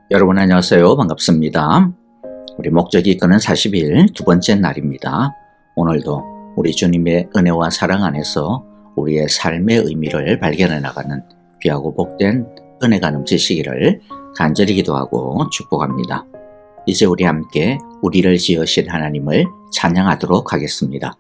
여러분 안녕하세요. 반갑습니다. 우리 목적이 이끄는 40일 두 번째 날입니다. 오늘도 우리 주님의 은혜와 사랑 안에서 우리의 삶의 의미를 발견해 나가는 귀하고 복된 은혜가 넘치시기를 간절히 기도하고 축복합니다. 이제 우리 함께 우리를 지으신 하나님을 찬양하도록 하겠습니다.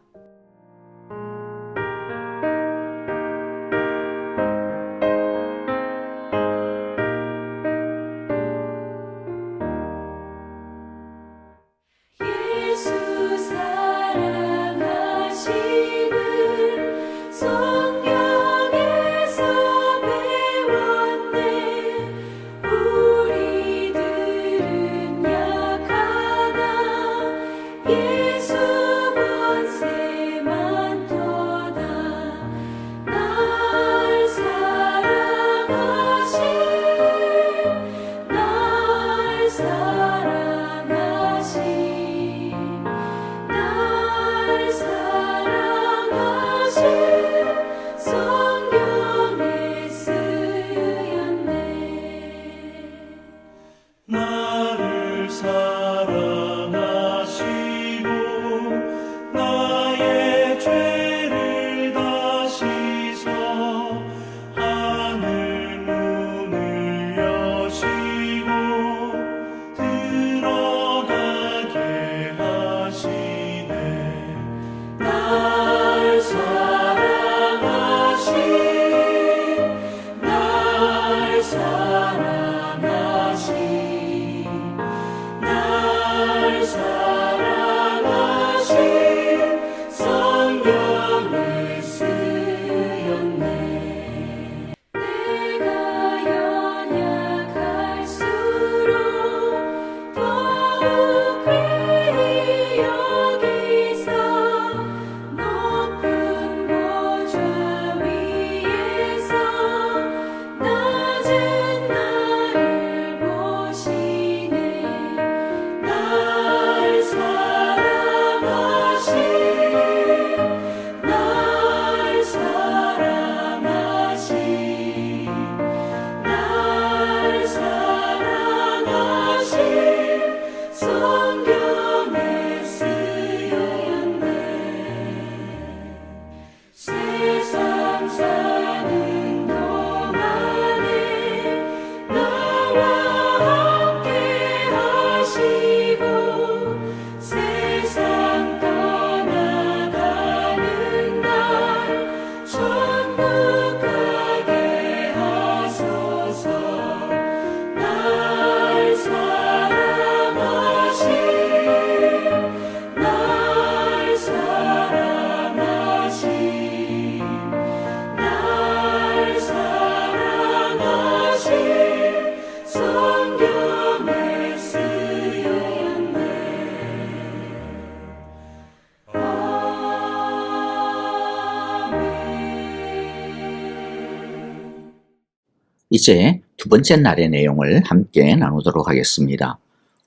이제 두 번째 날의 내용을 함께 나누도록 하겠습니다.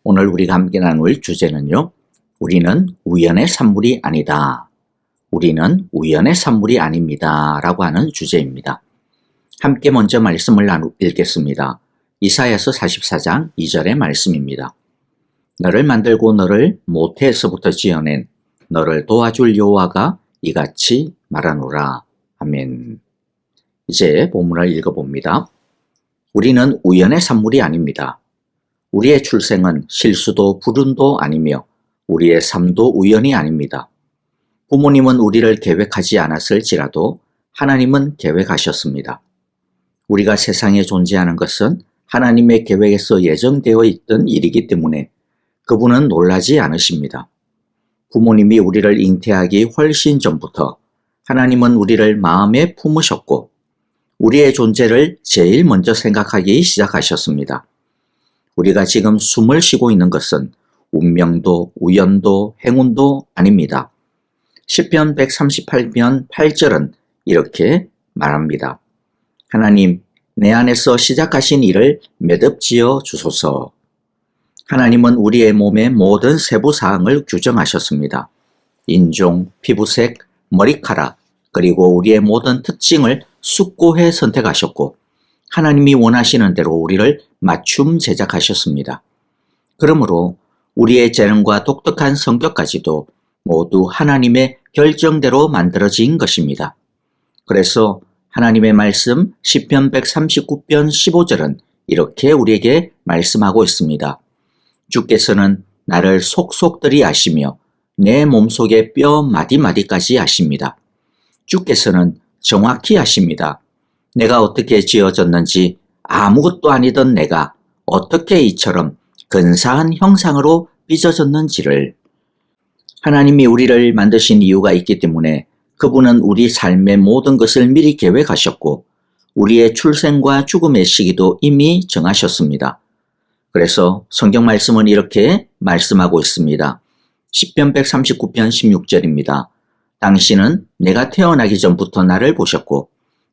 오늘 우리가 함께 나눌 주제는요. 우리는 우연의 산물이 아니다. 우리는 우연의 산물이 아닙니다. 라고 하는 주제입니다. 함께 먼저 말씀을 읽겠습니다. 이사야서 44장 2절의 말씀입니다. 너를 만들고 너를 모태에서부터 지어낸 너를 도와줄 여호와가 이같이 말하노라. 아멘. 이제 본문을 읽어봅니다. 우리는 우연의 산물이 아닙니다. 우리의 출생은 실수도 불운도 아니며 우리의 삶도 우연이 아닙니다. 부모님은 우리를 계획하지 않았을지라도 하나님은 계획하셨습니다. 우리가 세상에 존재하는 것은 하나님의 계획에서 예정되어 있던 일이기 때문에 그분은 놀라지 않으십니다. 부모님이 우리를 잉태하기 훨씬 전부터 하나님은 우리를 마음에 품으셨고 우리의 존재를 제일 먼저 생각하기 시작하셨습니다. 우리가 지금 숨을 쉬고 있는 것은 운명도 우연도 행운도 아닙니다. 시편 138편 8절은 이렇게 말합니다. 하나님, 내 안에서 시작하신 일을 매듭지어 주소서. 하나님은 우리의 몸의 모든 세부 사항을 규정하셨습니다. 인종, 피부색, 머리카락, 그리고 우리의 모든 특징을 숙고해 선택하셨고 하나님이 원하시는 대로 우리를 맞춤 제작하셨습니다. 그러므로 우리의 재능과 독특한 성격까지도 모두 하나님의 결정대로 만들어진 것입니다. 그래서 하나님의 말씀 시편 139편 15절은 이렇게 우리에게 말씀하고 있습니다. 주께서는 나를 속속들이 아시며 내 몸속의 뼈 마디마디까지 아십니다. 주께서는 정확히 아십니다. 내가 어떻게 지어졌는지 아무것도 아니던 내가 어떻게 이처럼 근사한 형상으로 빚어졌는지를. 하나님이 우리를 만드신 이유가 있기 때문에 그분은 우리 삶의 모든 것을 미리 계획하셨고 우리의 출생과 죽음의 시기도 이미 정하셨습니다. 그래서 성경 말씀은 이렇게 말씀하고 있습니다. 시편 139편 16절입니다. 당신은 내가 태어나기 전부터 나를 보셨고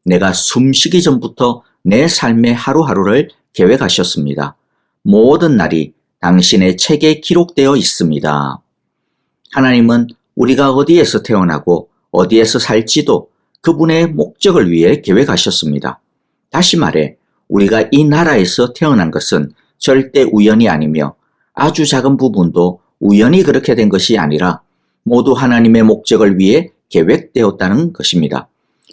내가 숨쉬기 전부터 내 삶의 하루하루를 계획하셨습니다. 모든 날이 당신의 책에 기록되어 있습니다. 하나님은 우리가 어디에서 태어나고 어디에서 살지도 그분의 목적을 위해 계획하셨습니다. 다시 말해 우리가 이 나라에서 태어난 것은 절대 우연이 아니며 아주 작은 부분도 우연히 그렇게 된 것이 아니라 모두 하나님의 목적을 위해 계획되었다는 것입니다.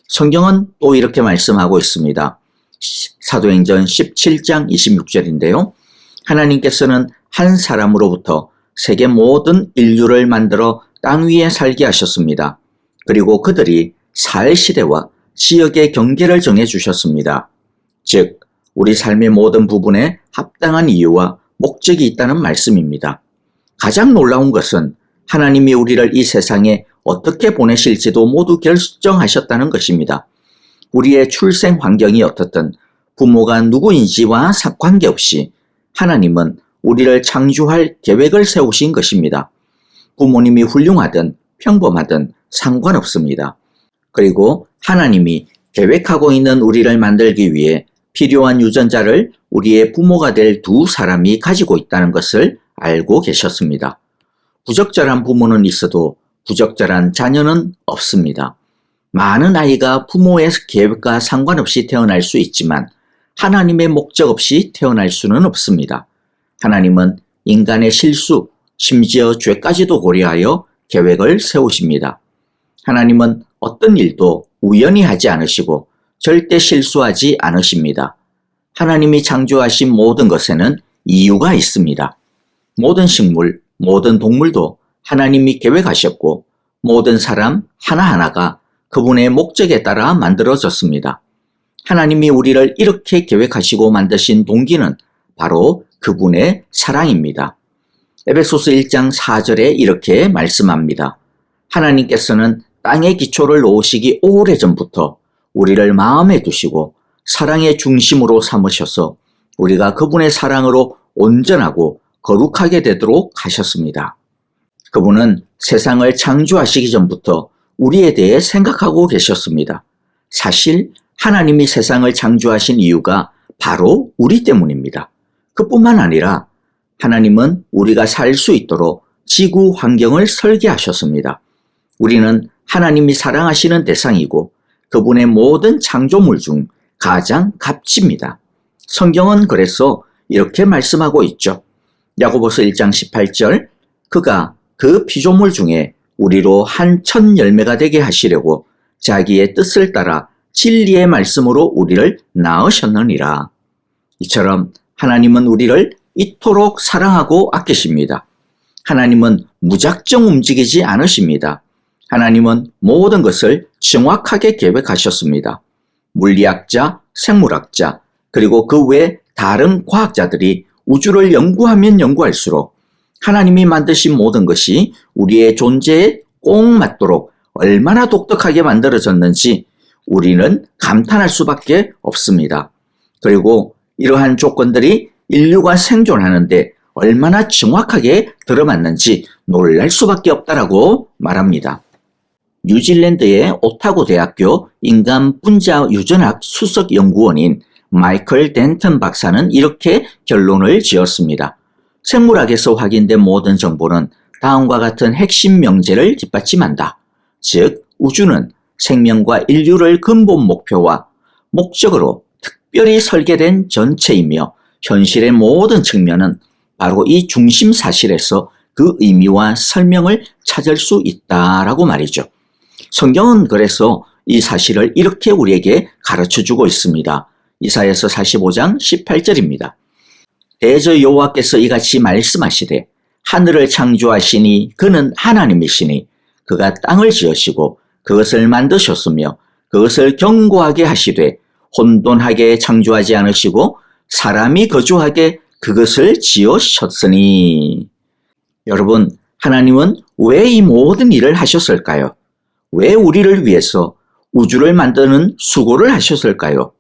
성경은 또 이렇게 말씀하고 있습니다. 사도행전 17장 26절인데요. 하나님께서는 한 사람으로부터 세계 모든 인류를 만들어 땅 위에 살게 하셨습니다. 그리고 그들이 살 시대와 지역의 경계를 정해주셨습니다. 즉, 우리 삶의 모든 부분에 합당한 이유와 목적이 있다는 말씀입니다. 가장 놀라운 것은 하나님이 우리를 이 세상에 어떻게 보내실지도 모두 결정하셨다는 것입니다. 우리의 출생 환경이 어떻든 부모가 누구인지와 관계없이 하나님은 우리를 창조할 계획을 세우신 것입니다. 부모님이 훌륭하든 평범하든 상관없습니다. 그리고 하나님이 계획하고 있는 우리를 만들기 위해 필요한 유전자를 우리의 부모가 될 두 사람이 가지고 있다는 것을 알고 계셨습니다. 부적절한 부모는 있어도 부적절한 자녀는 없습니다. 많은 아이가 부모의 계획과 상관없이 태어날 수 있지만 하나님의 목적 없이 태어날 수는 없습니다. 하나님은 인간의 실수, 심지어 죄까지도 고려하여 계획을 세우십니다. 하나님은 어떤 일도 우연히 하지 않으시고 절대 실수하지 않으십니다. 하나님이 창조하신 모든 것에는 이유가 있습니다. 모든 식물, 모든 동물도 하나님이 계획하셨고 모든 사람 하나하나가 그분의 목적에 따라 만들어졌습니다. 하나님이 우리를 이렇게 계획하시고 만드신 동기는 바로 그분의 사랑입니다. 에베소서 1장 4절에 이렇게 말씀합니다. 하나님께서는 땅의 기초를 놓으시기 오래전부터 우리를 마음에 두시고 사랑의 중심으로 삼으셔서 우리가 그분의 사랑으로 온전하고 거룩하게 되도록 하셨습니다. 그분은 세상을 창조하시기 전부터 우리에 대해 생각하고 계셨습니다. 사실 하나님이 세상을 창조하신 이유가 바로 우리 때문입니다. 그뿐만 아니라 하나님은 우리가 살 수 있도록 지구 환경을 설계하셨습니다. 우리는 하나님이 사랑하시는 대상이고 그분의 모든 창조물 중 가장 값집니다. 성경은 그래서 이렇게 말씀하고 있죠. 야고보서 1장 18절 그가 그 피조물 중에 우리로 한 첫 열매가 되게 하시려고 자기의 뜻을 따라 진리의 말씀으로 우리를 낳으셨느니라. 이처럼 하나님은 우리를 이토록 사랑하고 아끼십니다. 하나님은 무작정 움직이지 않으십니다. 하나님은 모든 것을 정확하게 계획하셨습니다. 물리학자, 생물학자, 그리고 그 외 다른 과학자들이 우주를 연구하면 연구할수록 하나님이 만드신 모든 것이 우리의 존재에 꼭 맞도록 얼마나 독특하게 만들어졌는지 우리는 감탄할 수밖에 없습니다. 그리고 이러한 조건들이 인류가 생존하는데 얼마나 정확하게 들어맞는지 놀랄 수밖에 없다라고 말합니다. 뉴질랜드의 오타고 대학교 인간 분자 유전학 수석 연구원인 마이클 덴튼 박사는 이렇게 결론을 지었습니다. 생물학에서 확인된 모든 정보는 다음과 같은 핵심 명제를 뒷받침한다. 즉, 우주는 생명과 인류를 근본 목표와 목적으로 특별히 설계된 전체이며 현실의 모든 측면은 바로 이 중심 사실에서 그 의미와 설명을 찾을 수 있다라고 말이죠. 성경은 그래서 이 사실을 이렇게 우리에게 가르쳐주고 있습니다. 이사야서 45장 18절입니다. 대저 여호와께서 이같이 말씀하시되 하늘을 창조하시니 그는 하나님이시니 그가 땅을 지으시고 그것을 만드셨으며 그것을 견고하게 하시되 혼돈하게 창조하지 않으시고 사람이 거주하게 그것을 지으셨으니. 여러분, 하나님은 왜 이 모든 일을 하셨을까요? 왜 우리를 위해서 우주를 만드는 수고를 하셨을까요?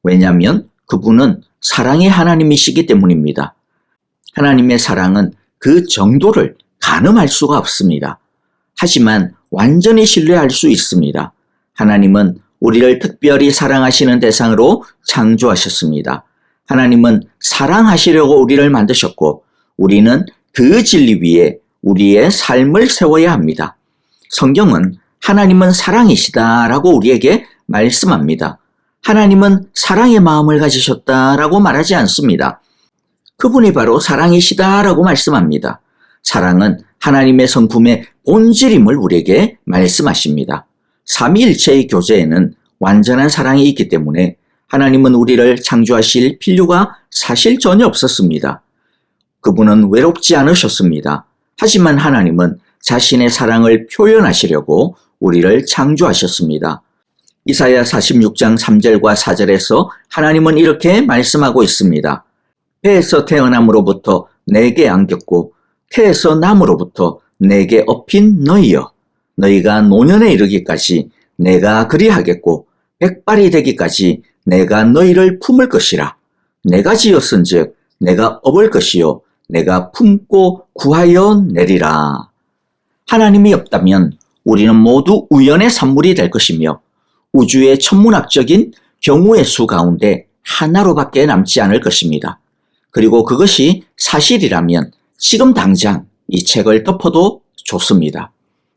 왜냐하면 그분은 사랑의 하나님이시기 때문입니다. 하나님의 사랑은 그 정도를 가늠할 수가 없습니다. 하지만 완전히 신뢰할 수 있습니다. 하나님은 우리를 특별히 사랑하시는 대상으로 창조하셨습니다. 하나님은 사랑하시려고 우리를 만드셨고 우리는 그 진리 위에 우리의 삶을 세워야 합니다. 성경은 하나님은 사랑이시다라고 우리에게 말씀합니다. 하나님은 사랑의 마음을 가지셨다라고 말하지 않습니다. 그분이 바로 사랑이시다라고 말씀합니다. 사랑은 하나님의 성품의 본질임을 우리에게 말씀하십니다. 삼위일체의 교제에는 완전한 사랑이 있기 때문에 하나님은 우리를 창조하실 필요가 사실 전혀 없었습니다. 그분은 외롭지 않으셨습니다. 하지만 하나님은 자신의 사랑을 표현하시려고 우리를 창조하셨습니다. 이사야 46장 3절과 4절에서 하나님은 이렇게 말씀하고 있습니다. 태에서 태어남으로부터 내게 안겼고 태에서 남으로부터 내게 업힌 너희여, 너희가 노년에 이르기까지 내가 그리하겠고 백발이 되기까지 내가 너희를 품을 것이라. 내가 지었은즉 내가 업을 것이요 내가 품고 구하여 내리라. 하나님이 없다면 우리는 모두 우연의 산물이 될 것이며 우주의 천문학적인 경우의 수 가운데 하나로밖에 남지 않을 것입니다. 그리고 그것이 사실이라면 지금 당장 이 책을 덮어도 좋습니다.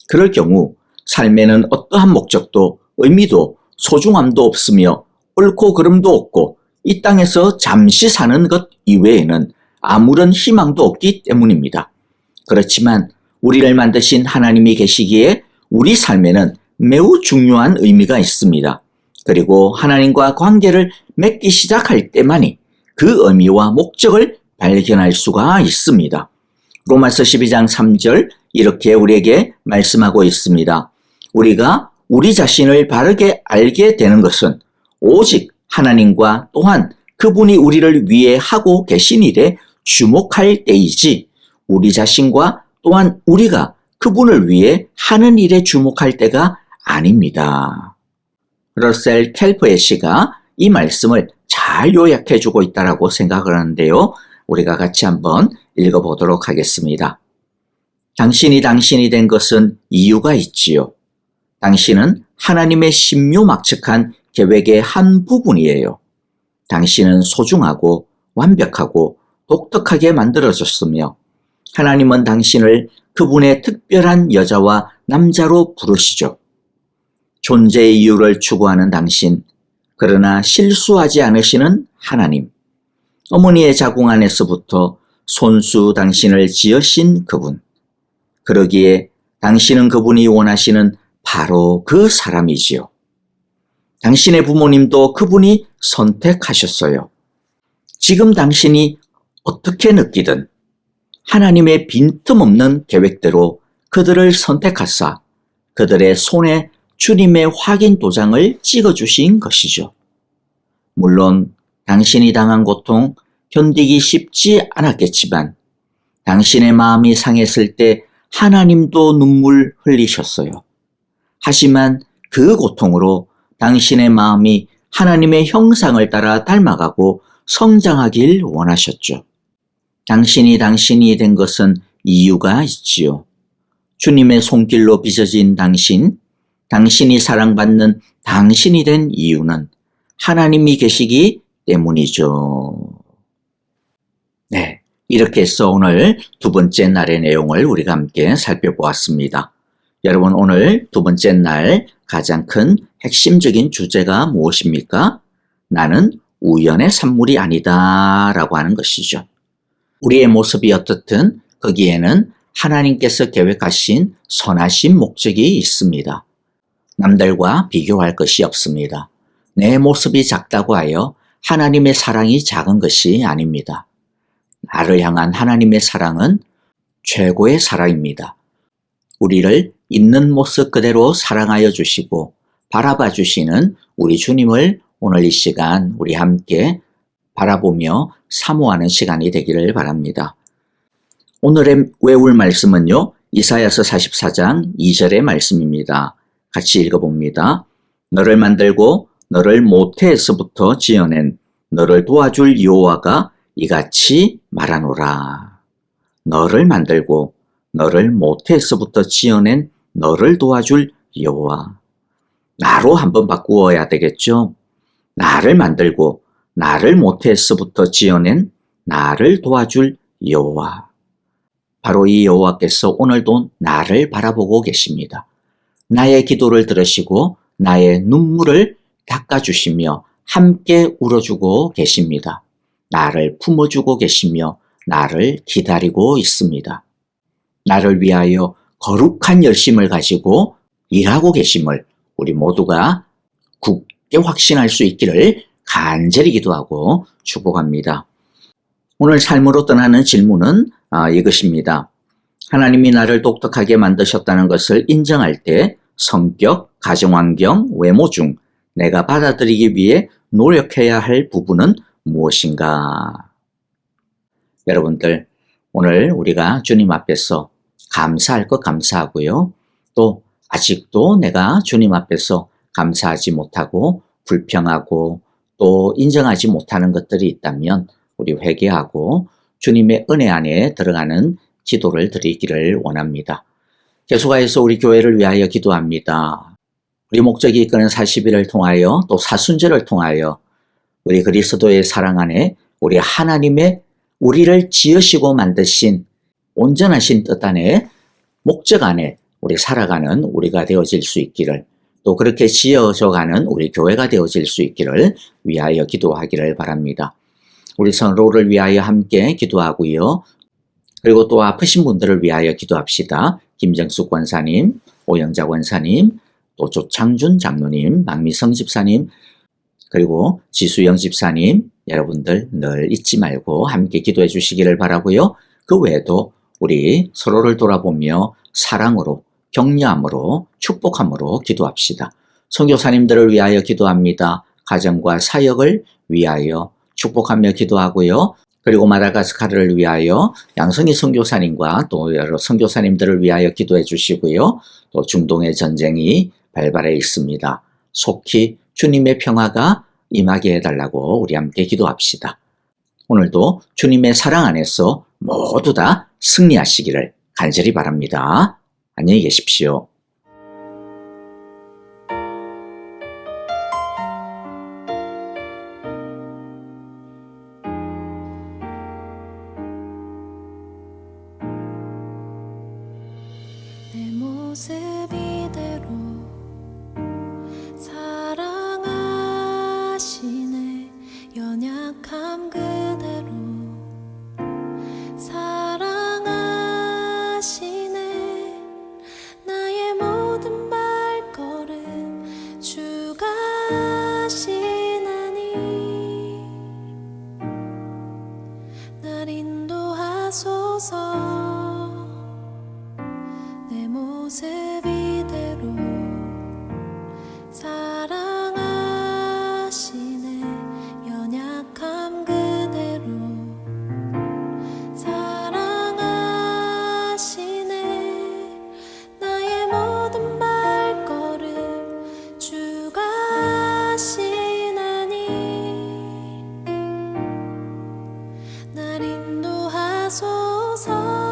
그럴 경우 삶에는 어떠한 목적도 의미도 소중함도 없으며 옳고 그름도 없고 이 땅에서 잠시 사는 것 이외에는 아무런 희망도 없기 때문입니다. 그렇지만 우리를 만드신 하나님이 계시기에 우리 삶에는 매우 중요한 의미가 있습니다. 그리고 하나님과 관계를 맺기 시작할 때만이 그 의미와 목적을 발견할 수가 있습니다. 로마서 12장 3절 이렇게 우리에게 말씀하고 있습니다. 우리가 우리 자신을 바르게 알게 되는 것은 오직 하나님과 또한 그분이 우리를 위해 하고 계신 일에 주목할 때이지 우리 자신과 또한 우리가 그분을 위해 하는 일에 주목할 때가 아닙니다. 러셀 켈퍼의 시가 이 말씀을 잘 요약해주고 있다고 생각을 하는데요. 우리가 같이 한번 읽어보도록 하겠습니다. 당신이 된 것은 이유가 있지요. 당신은 하나님의 신묘막측한 계획의 한 부분이에요. 당신은 소중하고 완벽하고 독특하게 만들어졌으며 하나님은 당신을 그분의 특별한 여자와 남자로 부르시죠. 존재의 이유를 추구하는 당신, 그러나 실수하지 않으시는 하나님, 어머니의 자궁 안에서부터 손수 당신을 지으신 그분, 그러기에 당신은 그분이 원하시는 바로 그 사람이지요. 당신의 부모님도 그분이 선택하셨어요. 지금 당신이 어떻게 느끼든 하나님의 빈틈없는 계획대로 그들을 선택하사 그들의 손에 주님의 확인 도장을 찍어주신 것이죠. 물론 당신이 당한 고통 견디기 쉽지 않았겠지만 당신의 마음이 상했을 때 하나님도 눈물 흘리셨어요. 하지만 그 고통으로 당신의 마음이 하나님의 형상을 따라 닮아가고 성장하길 원하셨죠. 당신이 된 것은 이유가 있지요. 주님의 손길로 빚어진 당신이 사랑받는 당신이 된 이유는 하나님이 계시기 때문이죠. 네, 이렇게 해서 오늘 두 번째 날의 내용을 우리가 함께 살펴보았습니다. 여러분, 오늘 두 번째 날 가장 큰 핵심적인 주제가 무엇입니까? 나는 우연의 산물이 아니다라고 하는 것이죠. 우리의 모습이 어떻든 거기에는 하나님께서 계획하신 선하신 목적이 있습니다. 남들과 비교할 것이 없습니다. 내 모습이 작다고 하여 하나님의 사랑이 작은 것이 아닙니다. 나를 향한 하나님의 사랑은 최고의 사랑입니다. 우리를 있는 모습 그대로 사랑하여 주시고 바라봐 주시는 우리 주님을 오늘 이 시간 우리 함께 바라보며 사모하는 시간이 되기를 바랍니다. 오늘의 외울 말씀은요, 이사야서 44장 2절의 말씀입니다. 같이 읽어봅니다. 너를 만들고 너를 모태에서부터 지어낸 너를 도와줄 여호와가 이같이 말하노라. 너를 만들고 너를 모태에서부터 지어낸 너를 도와줄 여호와. 나로 한번 바꾸어야 되겠죠. 나를 만들고 나를 모태에서부터 지어낸 나를 도와줄 여호와. 바로 이 여호와께서 오늘도 나를 바라보고 계십니다. 나의 기도를 들으시고 나의 눈물을 닦아주시며 함께 울어주고 계십니다. 나를 품어주고 계시며 나를 기다리고 있습니다. 나를 위하여 거룩한 열심을 가지고 일하고 계심을 우리 모두가 굳게 확신할 수 있기를 간절히 기도하고 축복합니다. 오늘 삶으로 떠나는 질문은 이것입니다. 하나님이 나를 독특하게 만드셨다는 것을 인정할 때 성격, 가정환경, 외모 중 내가 받아들이기 위해 노력해야 할 부분은 무엇인가? 여러분들, 오늘 우리가 주님 앞에서 감사할 것 감사하고요. 또 아직도 내가 주님 앞에서 감사하지 못하고 불평하고 또 인정하지 못하는 것들이 있다면 우리 회개하고 주님의 은혜 안에 들어가는 기도를 드리기를 원합니다. 계속하여서 우리 교회를 위하여 기도합니다. 우리 목적이 이끄는 40일을 통하여 또 사순절을 통하여 우리 그리스도의 사랑 안에 우리 하나님의 우리를 지으시고 만드신 온전하신 뜻 안에 목적 안에 우리 살아가는 우리가 되어질 수 있기를 또 그렇게 지어져가는 우리 교회가 되어질 수 있기를 위하여 기도하기를 바랍니다. 우리 서로를 위하여 함께 기도하고요. 그리고 또 아프신 분들을 위하여 기도합시다. 김정숙 권사님, 오영자 권사님, 또 조창준 장로님, 박미성 집사님, 그리고 지수영 집사님, 여러분들 늘 잊지 말고 함께 기도해 주시기를 바라고요. 그 외에도 우리 서로를 돌아보며 사랑으로, 격려함으로, 축복함으로 기도합시다. 선교사님들을 위하여 기도합니다. 가정과 사역을 위하여 축복하며 기도하고요. 그리고 마다가스카르를 위하여 양성희 선교사님과 또 여러 선교사님들을 위하여 기도해 주시고요. 또 중동의 전쟁이 발발해 있습니다. 속히 주님의 평화가 임하게 해달라고 우리 함께 기도합시다. 오늘도 주님의 사랑 안에서 모두 다 승리하시기를 간절히 바랍니다. 안녕히 계십시오. 내 모습 이대로 사랑하시네 연약함 그대로 사랑하시네 나의 모든 발걸음 주가 하시나니 날 인도하소서 내 모습 이대로 사랑하시네 연약함 그대로 사랑하시네 나의 모든 발걸음 주가 하시나니 날 인도하소서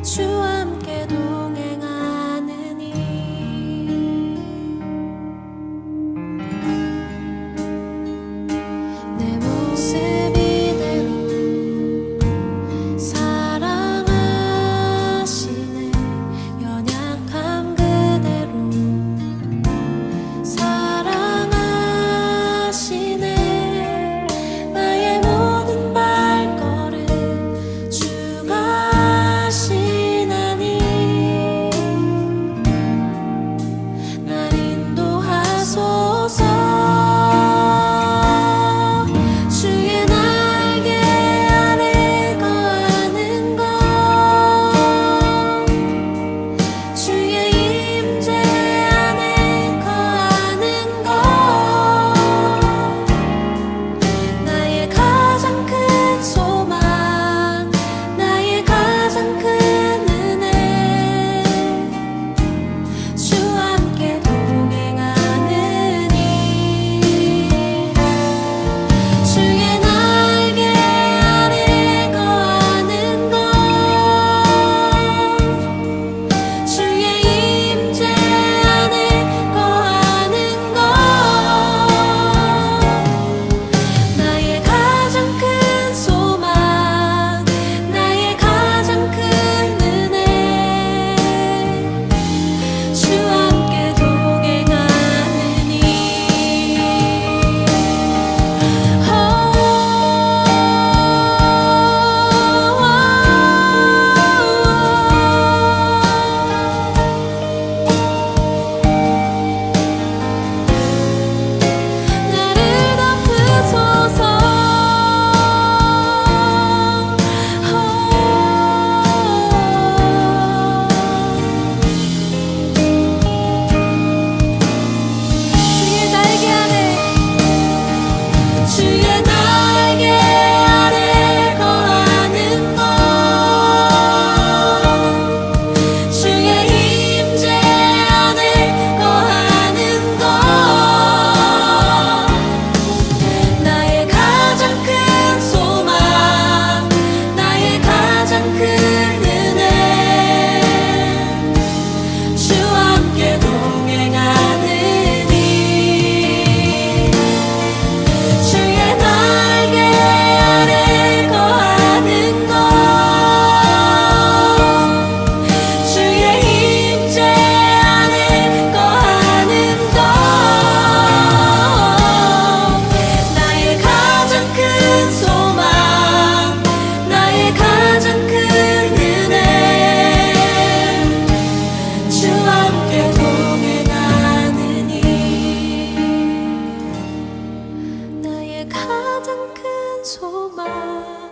주와 함께 동행하느니 내 모습 이대로 사랑하시네 연약함 그대로 사랑하시네 나의 모든 발걸음 주가 하시나니 날 인도하소서 주의 날개 아래 거하는 것 주의 임재 안에 거하는 것 나의 가장 큰 소망 나의 가장 큰 은혜 주와 함께 동행하느니 주의 날개 아래 거하는 것 주의 임재 안에 거하는 것 나의 가장 큰 소망 나의 가장 큰 은혜 주와 함께 동행하느니 나를 덮으소서 주의 날개 아래 주의 날개 아래 거하는 것 주의 임재 안에 거하는 것 나의 가장 큰 소망 나의 가장 큰 은혜 주와 함께 동행하느니 주의 날개 아래 거하는 것 주의 임재 안에 거하는 것 나의 가장 큰 소망 나의 가장 큰 은혜 주와 함께 동행하느니 나의 가장 큰 소망